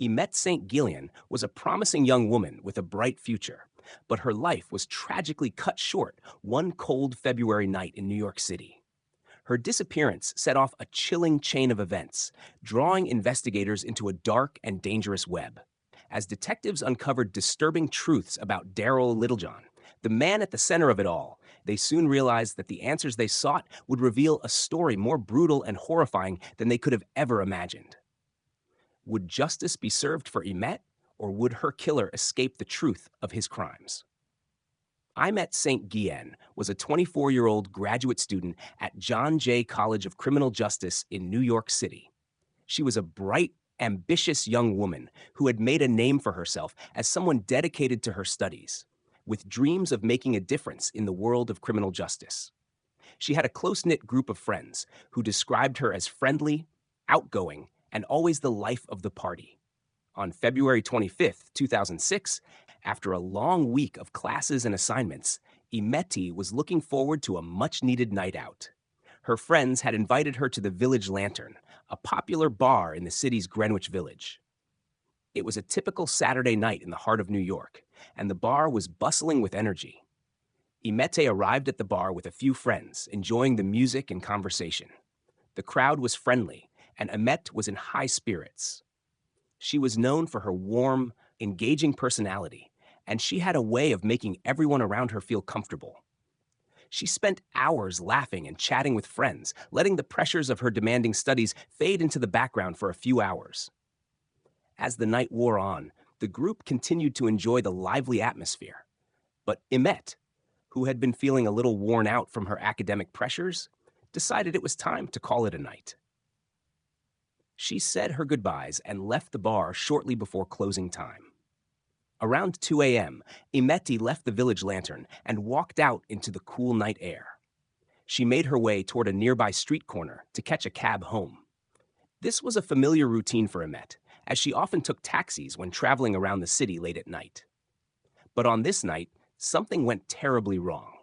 Imette St. Guillen was a promising young woman with a bright future, but her life was tragically cut short one cold February night in New York City. Her disappearance set off a chilling chain of events, drawing investigators into a dark and dangerous web. As detectives uncovered disturbing truths about Darryl Littlejohn, the man at the center of it all, they soon realized that the answers they sought would reveal a story more brutal and horrifying than they could have ever imagined. Would justice be served for Imette, or would her killer escape the truth of his crimes? Imette St. Guillen was a 24-year-old graduate student at John Jay College of Criminal Justice in New York City. She was a bright, ambitious young woman who had made a name for herself as someone dedicated to her studies, with dreams of making a difference in the world of criminal justice. She had a close-knit group of friends who described her as friendly, outgoing, and always the life of the party. On February 25, 2006, after a long week of classes and assignments, Imette was looking forward to a much-needed night out. Her friends had invited her to the Village Lantern, a popular bar in the city's Greenwich Village. It was a typical Saturday night in the heart of New York, and the bar was bustling with energy. Imette arrived at the bar with a few friends, enjoying the music and conversation. The crowd was friendly, and Imette was in high spirits. She was known for her warm, engaging personality, and she had a way of making everyone around her feel comfortable. She spent hours laughing and chatting with friends, letting the pressures of her demanding studies fade into the background for a few hours. As the night wore on, the group continued to enjoy the lively atmosphere. But Imette, who had been feeling a little worn out from her academic pressures, decided it was time to call it a night. She said her goodbyes and left the bar shortly before closing time. Around 2 a.m., Imette left the Village Lantern and walked out into the cool night air. She made her way toward a nearby street corner to catch a cab home. This was a familiar routine for Imette, as she often took taxis when traveling around the city late at night. But on this night, something went terribly wrong.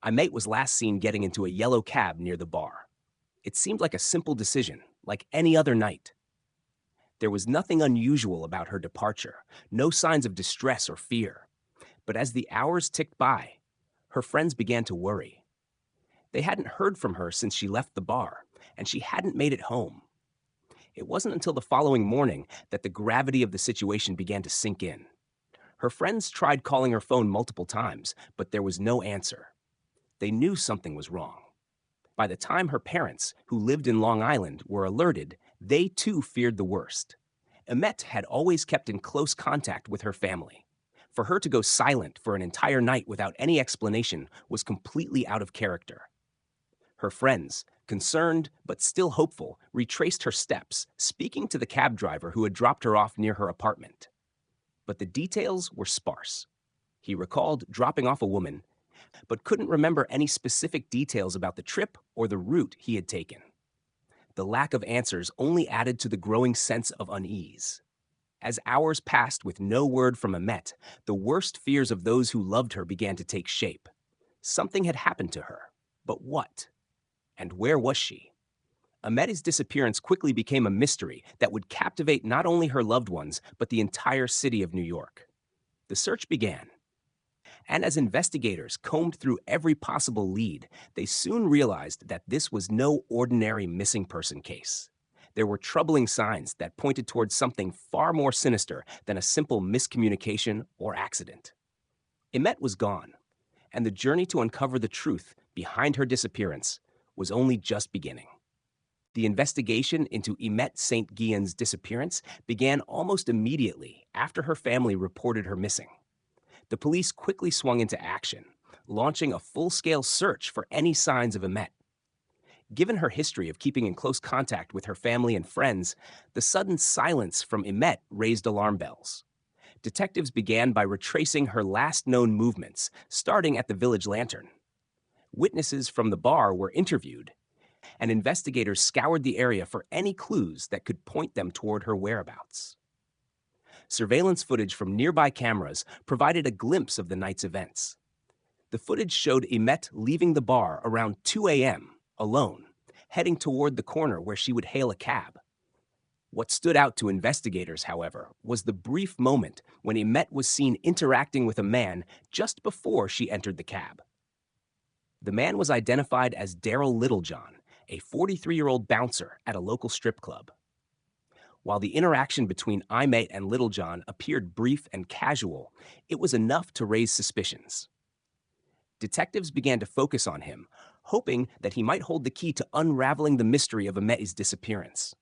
Imette was last seen getting into a yellow cab near the bar. It seemed like a simple decision, like any other night. There was nothing unusual about her departure, no signs of distress or fear. But as the hours ticked by, her friends began to worry. They hadn't heard from her since she left the bar, and she hadn't made it home. It wasn't until the following morning that the gravity of the situation began to sink in. Her friends tried calling her phone multiple times, but there was no answer. They knew something was wrong. By the time her parents, who lived in Long Island, were alerted, they too feared the worst. Imette had always kept in close contact with her family. For her to go silent for an entire night without any explanation was completely out of character. Her friends, concerned but still hopeful, retraced her steps, speaking to the cab driver who had dropped her off near her apartment. But the details were sparse. He recalled dropping off a woman, but couldn't remember any specific details about the trip or the route he had taken. The lack of answers only added to the growing sense of unease. As hours passed with no word from Imette, the worst fears of those who loved her began to take shape. Something had happened to her, but what? And where was she? Imette's disappearance quickly became a mystery that would captivate not only her loved ones, but the entire city of New York. The search began. And as investigators combed through every possible lead, they soon realized that this was no ordinary missing person case. There were troubling signs that pointed towards something far more sinister than a simple miscommunication or accident. Imette was gone, and the journey to uncover the truth behind her disappearance was only just beginning. The investigation into Imette St. Guillen's disappearance began almost immediately after her family reported her missing. The police quickly swung into action, launching a full-scale search for any signs of Imette. Given her history of keeping in close contact with her family and friends, the sudden silence from Imette raised alarm bells. Detectives began by retracing her last known movements, starting at the Village Lantern. Witnesses from the bar were interviewed, and investigators scoured the area for any clues that could point them toward her whereabouts. Surveillance footage from nearby cameras provided a glimpse of the night's events. The footage showed Imette leaving the bar around 2 a.m., alone, heading toward the corner where she would hail a cab. What stood out to investigators, however, was the brief moment when Imette was seen interacting with a man just before she entered the cab. The man was identified as Darryl Littlejohn, a 43-year-old bouncer at a local strip club. While the interaction between Imette and Littlejohn appeared brief and casual, it was enough to raise suspicions. Detectives began to focus on him, hoping that he might hold the key to unraveling the mystery of Imette's disappearance.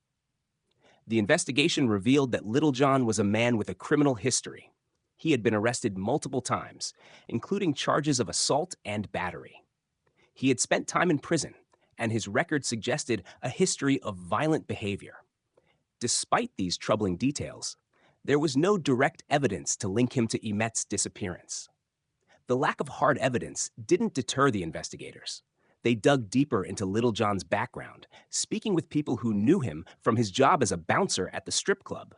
The investigation revealed that Littlejohn was a man with a criminal history. He had been arrested multiple times, including charges of assault and battery. He had spent time in prison, and his record suggested a history of violent behavior. Despite these troubling details, there was no direct evidence to link him to Imette's disappearance. The lack of hard evidence didn't deter the investigators. They dug deeper into Littlejohn's background, speaking with people who knew him from his job as a bouncer at the strip club.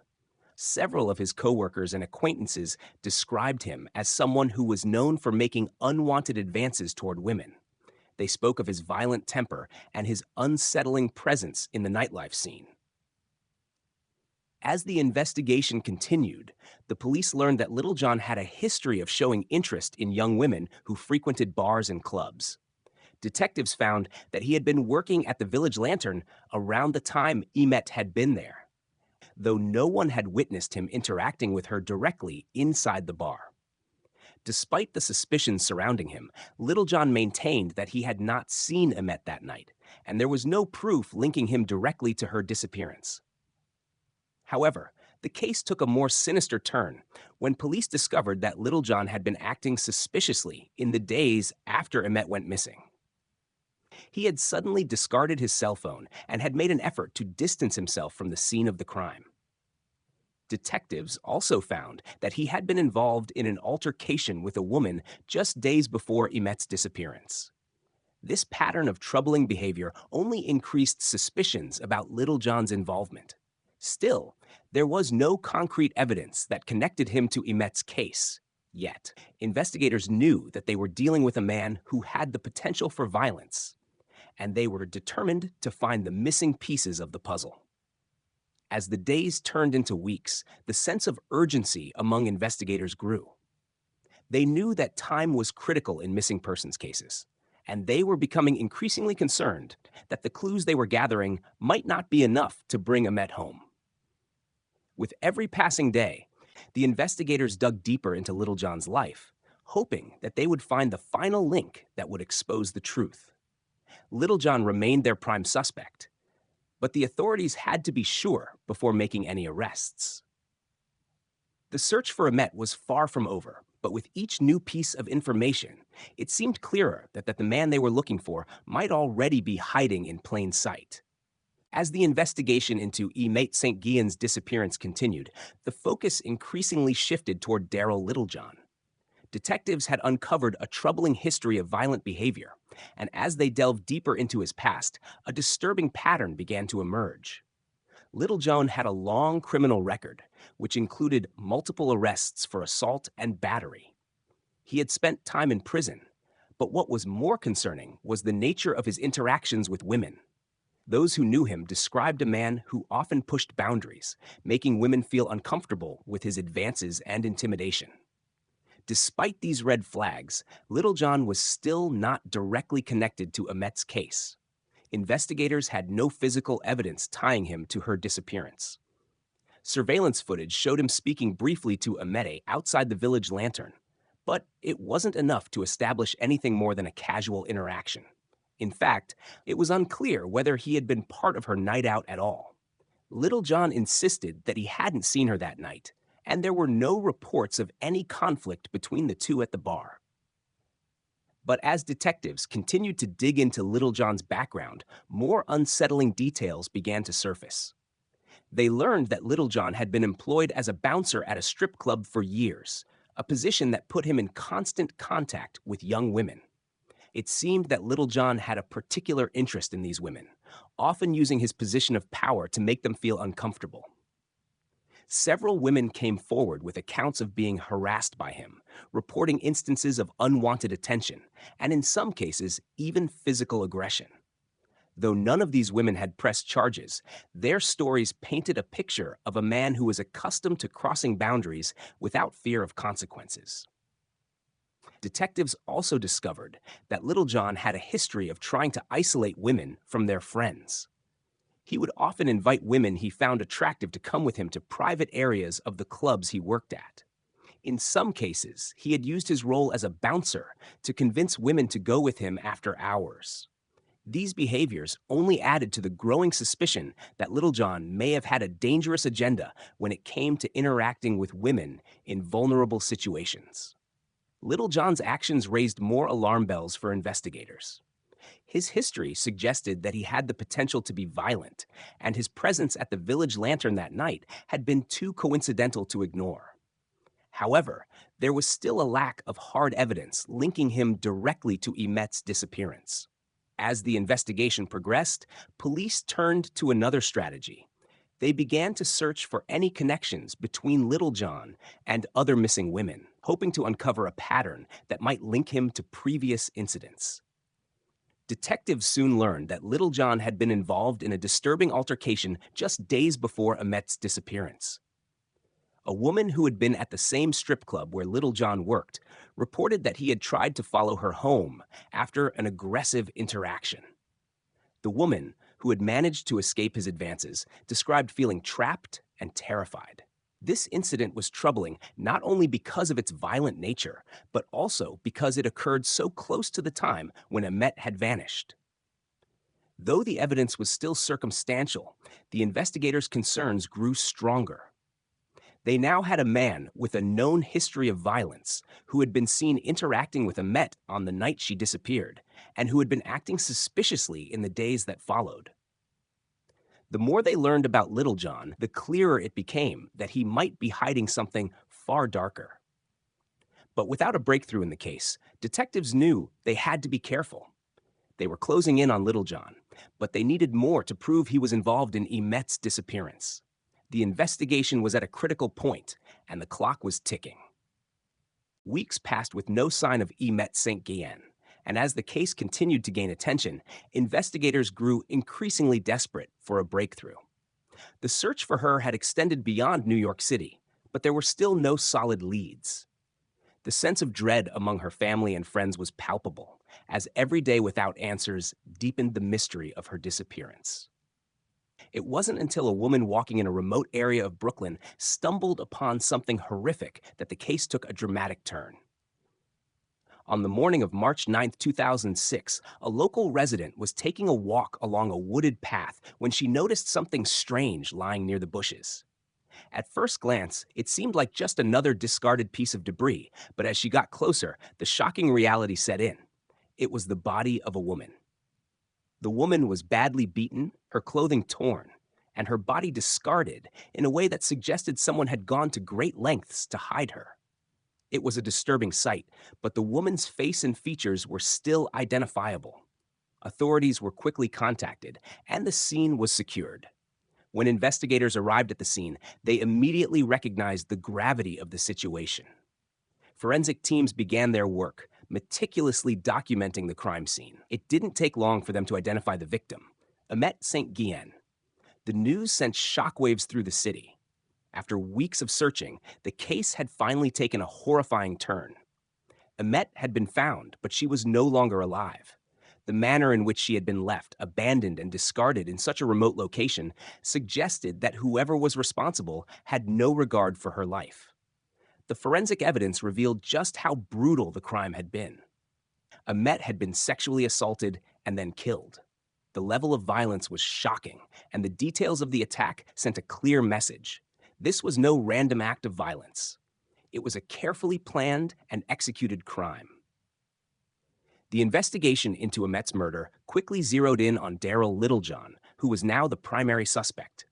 Several of his coworkers and acquaintances described him as someone who was known for making unwanted advances toward women. They spoke of his violent temper and his unsettling presence in the nightlife scene. As the investigation continued, the police learned that Littlejohn had a history of showing interest in young women who frequented bars and clubs. Detectives found that he had been working at the Village Lantern around the time Imette had been there, though no one had witnessed him interacting with her directly inside the bar. Despite the suspicions surrounding him, Littlejohn maintained that he had not seen Imette that night, and there was no proof linking him directly to her disappearance. However, the case took a more sinister turn when police discovered that Littlejohn had been acting suspiciously in the days after Imette went missing. He had suddenly discarded his cell phone and had made an effort to distance himself from the scene of the crime. Detectives also found that he had been involved in an altercation with a woman just days before Imette's disappearance. This pattern of troubling behavior only increased suspicions about Littlejohn's involvement. Still, there was no concrete evidence that connected him to Imette's case. Yet, investigators knew that they were dealing with a man who had the potential for violence, and they were determined to find the missing pieces of the puzzle. As the days turned into weeks, the sense of urgency among investigators grew. They knew that time was critical in missing persons cases, and they were becoming increasingly concerned that the clues they were gathering might not be enough to bring Imette home. With every passing day, the investigators dug deeper into Littlejohn's life, hoping that they would find the final link that would expose the truth. Littlejohn remained their prime suspect, but the authorities had to be sure before making any arrests. The search for Imette was far from over, but with each new piece of information, it seemed clearer that the man they were looking for might already be hiding in plain sight. As the investigation into Imette St. Guillen's disappearance continued, the focus increasingly shifted toward Darryl Littlejohn. Detectives had uncovered a troubling history of violent behavior, and as they delved deeper into his past, a disturbing pattern began to emerge. Littlejohn had a long criminal record, which included multiple arrests for assault and battery. He had spent time in prison, but what was more concerning was the nature of his interactions with women. Those who knew him described a man who often pushed boundaries, making women feel uncomfortable with his advances and intimidation. Despite these red flags, Littlejohn was still not directly connected to Imette's case. Investigators had no physical evidence tying him to her disappearance. Surveillance footage showed him speaking briefly to Imette outside the Village Lantern, but it wasn't enough to establish anything more than a casual interaction. In fact, it was unclear whether he had been part of her night out at all. Littlejohn insisted that he hadn't seen her that night, and there were no reports of any conflict between the two at the bar. But as detectives continued to dig into Littlejohn's background, more unsettling details began to surface. They learned that Littlejohn had been employed as a bouncer at a strip club for years, a position that put him in constant contact with young women. It seemed that Littlejohn had a particular interest in these women, often using his position of power to make them feel uncomfortable. Several women came forward with accounts of being harassed by him, reporting instances of unwanted attention, and in some cases, even physical aggression. Though none of these women had pressed charges, their stories painted a picture of a man who was accustomed to crossing boundaries without fear of consequences. Detectives also discovered that Littlejohn had a history of trying to isolate women from their friends. He would often invite women he found attractive to come with him to private areas of the clubs he worked at. In some cases, he had used his role as a bouncer to convince women to go with him after hours. These behaviors only added to the growing suspicion that Littlejohn may have had a dangerous agenda when it came to interacting with women in vulnerable situations. Littlejohn's actions raised more alarm bells for investigators. His history suggested that he had the potential to be violent, and his presence at the village lantern that night had been too coincidental to ignore. However, there was still a lack of hard evidence linking him directly to Imette's disappearance. As the investigation progressed, police turned to another strategy. They began to search for any connections between Littlejohn and other missing women, hoping to uncover a pattern that might link him to previous incidents. Detectives soon learned that Littlejohn had been involved in a disturbing altercation just days before Imette's disappearance. A woman who had been at the same strip club where Littlejohn worked reported that he had tried to follow her home after an aggressive interaction. The woman, who had managed to escape his advances, described feeling trapped and terrified. This incident was troubling not only because of its violent nature, but also because it occurred so close to the time when Imette had vanished. Though the evidence was still circumstantial, the investigators' concerns grew stronger. They now had a man with a known history of violence who had been seen interacting with Imette on the night she disappeared, and who had been acting suspiciously in the days that followed. The more they learned about Littlejohn, the clearer it became that he might be hiding something far darker. But without a breakthrough in the case, detectives knew they had to be careful. They were closing in on Littlejohn, but they needed more to prove he was involved in Imette's disappearance. The investigation was at a critical point, and the clock was ticking. Weeks passed with no sign of Imette St. Guillen, and as the case continued to gain attention, investigators grew increasingly desperate for a breakthrough. The search for her had extended beyond New York City, but there were still no solid leads. The sense of dread among her family and friends was palpable, as every day without answers deepened the mystery of her disappearance. It wasn't until a woman walking in a remote area of Brooklyn stumbled upon something horrific that the case took a dramatic turn. On the morning of March 9, 2006, a local resident was taking a walk along a wooded path when she noticed something strange lying near the bushes. At first glance, it seemed like just another discarded piece of debris, but as she got closer, the shocking reality set in. It was the body of a woman. The woman was badly beaten, her clothing torn, and her body discarded in a way that suggested someone had gone to great lengths to hide her. It was a disturbing sight, but the woman's face and features were still identifiable. Authorities were quickly contacted, and the scene was secured. When investigators arrived at the scene, they immediately recognized the gravity of the situation. Forensic teams began their work, meticulously documenting the crime scene. It didn't take long for them to identify the victim, Imette St. Guillen. The news sent shockwaves through the city. After weeks of searching, the case had finally taken a horrifying turn. Imette had been found, but she was no longer alive. The manner in which she had been left, abandoned and discarded in such a remote location, suggested that whoever was responsible had no regard for her life. The forensic evidence revealed just how brutal the crime had been. Imette had been sexually assaulted and then killed. The level of violence was shocking, and the details of the attack sent a clear message. This was no random act of violence. It was a carefully planned and executed crime. The investigation into Imette's murder quickly zeroed in on Darryl Littlejohn, who was now the primary suspect.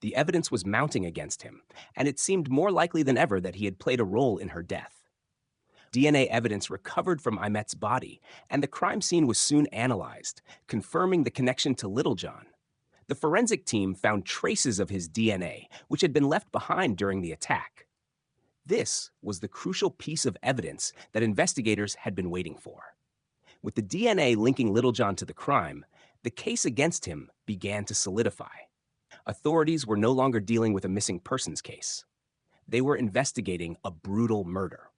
The evidence was mounting against him, and it seemed more likely than ever that he had played a role in her death. DNA evidence recovered from Imette's body, and the crime scene was soon analyzed, confirming the connection to Littlejohn. The forensic team found traces of his DNA, which had been left behind during the attack. This was the crucial piece of evidence that investigators had been waiting for. With the DNA linking Littlejohn to the crime, the case against him began to solidify. Authorities were no longer dealing with a missing persons case. They were investigating a brutal murder.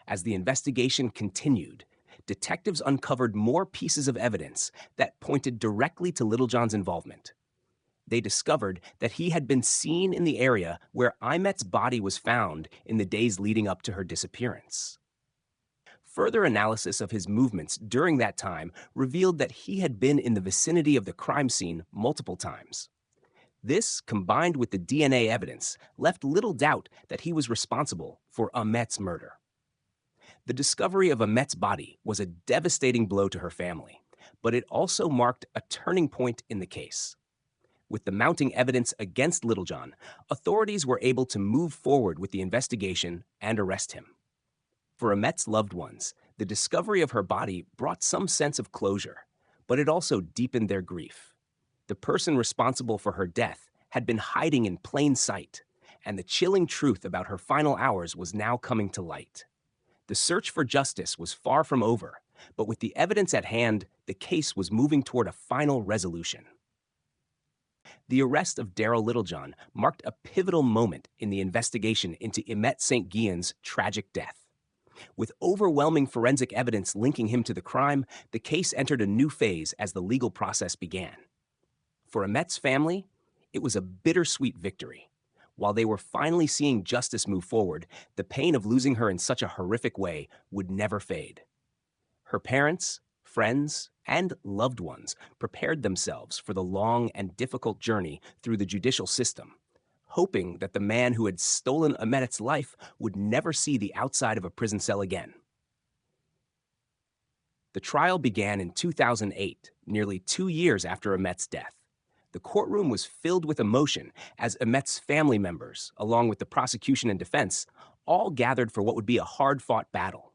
As the investigation continued, detectives uncovered more pieces of evidence that pointed directly to Littlejohn's involvement. They discovered that he had been seen in the area where Imette's body was found in the days leading up to her disappearance. Further analysis of his movements during that time revealed that he had been in the vicinity of the crime scene multiple times. This, combined with the DNA evidence, left little doubt that he was responsible for Imette's murder. The discovery of Imette's body was a devastating blow to her family, but it also marked a turning point in the case. With the mounting evidence against Littlejohn, authorities were able to move forward with the investigation and arrest him. For Imette's loved ones, the discovery of her body brought some sense of closure, but it also deepened their grief. The person responsible for her death had been hiding in plain sight, and the chilling truth about her final hours was now coming to light. The search for justice was far from over, but with the evidence at hand, the case was moving toward a final resolution. The arrest of Darryl Littlejohn marked a pivotal moment in the investigation into Imette St. Guillen's tragic death. With overwhelming forensic evidence linking him to the crime, the case entered a new phase as the legal process began. For Imette's family, it was a bittersweet victory. While they were finally seeing justice move forward, the pain of losing her in such a horrific way would never fade. Her parents, friends, and loved ones prepared themselves for the long and difficult journey through the judicial system, hoping that the man who had stolen Imette's life would never see the outside of a prison cell again. The trial began in 2008, nearly 2 years after Imette's death. The courtroom was filled with emotion as Imette's family members, along with the prosecution and defense, all gathered for what would be a hard-fought battle.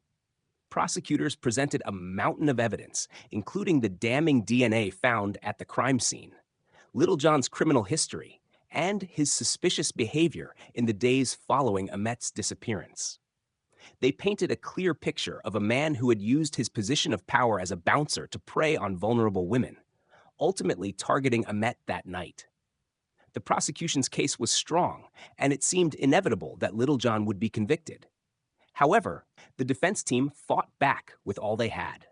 Prosecutors presented a mountain of evidence, including the damning DNA found at the crime scene, Littlejohn's criminal history, and his suspicious behavior in the days following Imette's disappearance. They painted a clear picture of a man who had used his position of power as a bouncer to prey on vulnerable women, ultimately targeting Imette that night. The prosecution's case was strong, and it seemed inevitable that Littlejohn would be convicted. However, the defense team fought back with all they had.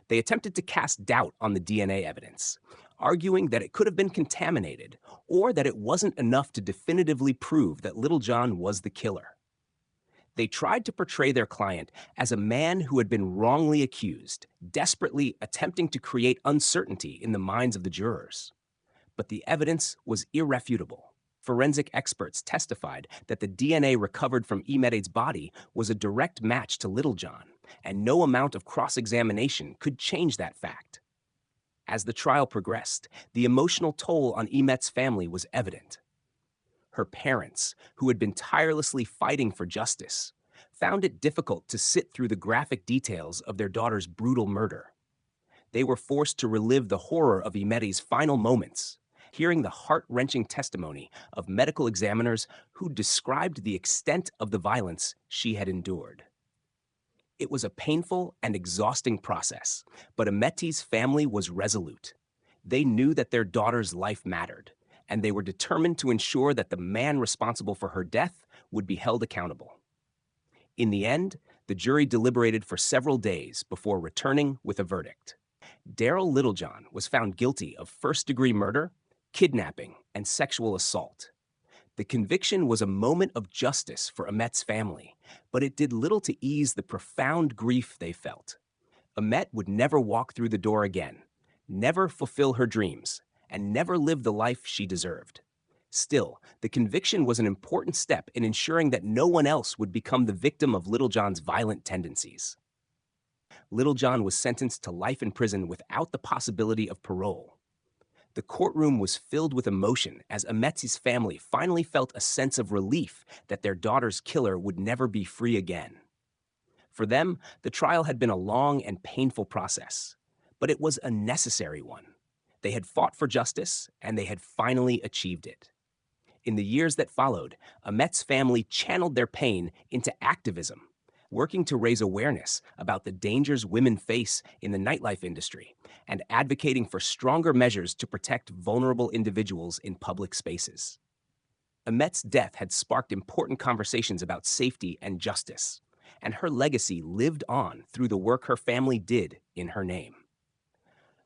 They attempted to cast doubt on the DNA evidence, arguing that it could have been contaminated or that it wasn't enough to definitively prove that Littlejohn was the killer. They tried to portray their client as a man who had been wrongly accused, desperately attempting to create uncertainty in the minds of the jurors. But the evidence was irrefutable. Forensic experts testified that the DNA recovered from Imette's body was a direct match to Littlejohn, and no amount of cross-examination could change that fact. As the trial progressed, the emotional toll on Imette's family was evident. Her parents, who had been tirelessly fighting for justice, found it difficult to sit through the graphic details of their daughter's brutal murder. They were forced to relive the horror of Imette's final moments, hearing the heart-wrenching testimony of medical examiners who described the extent of the violence she had endured. It was a painful and exhausting process, but Imette's family was resolute. They knew that their daughter's life mattered, and they were determined to ensure that the man responsible for her death would be held accountable. In the end, the jury deliberated for several days before returning with a verdict. Darryl Littlejohn was found guilty of first-degree murder, kidnapping, and sexual assault. The conviction was a moment of justice for Imette's family, but it did little to ease the profound grief they felt. Imette would never walk through the door again, never fulfill her dreams, and never live the life she deserved. Still, the conviction was an important step in ensuring that no one else would become the victim of Littlejohn's violent tendencies. Littlejohn was sentenced to life in prison without the possibility of parole. The courtroom was filled with emotion as Imette's family finally felt a sense of relief that their daughter's killer would never be free again. For them, the trial had been a long and painful process, but it was a necessary one. They had fought for justice, and they had finally achieved it. In the years that followed, Imette's family channeled their pain into activism, working to raise awareness about the dangers women face in the nightlife industry and advocating for stronger measures to protect vulnerable individuals in public spaces. Imette's death had sparked important conversations about safety and justice, and her legacy lived on through the work her family did in her name.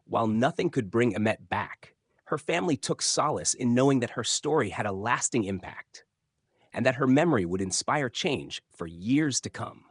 While nothing could bring Imette back, her family took solace in knowing that her story had a lasting impact and that her memory would inspire change for years to come.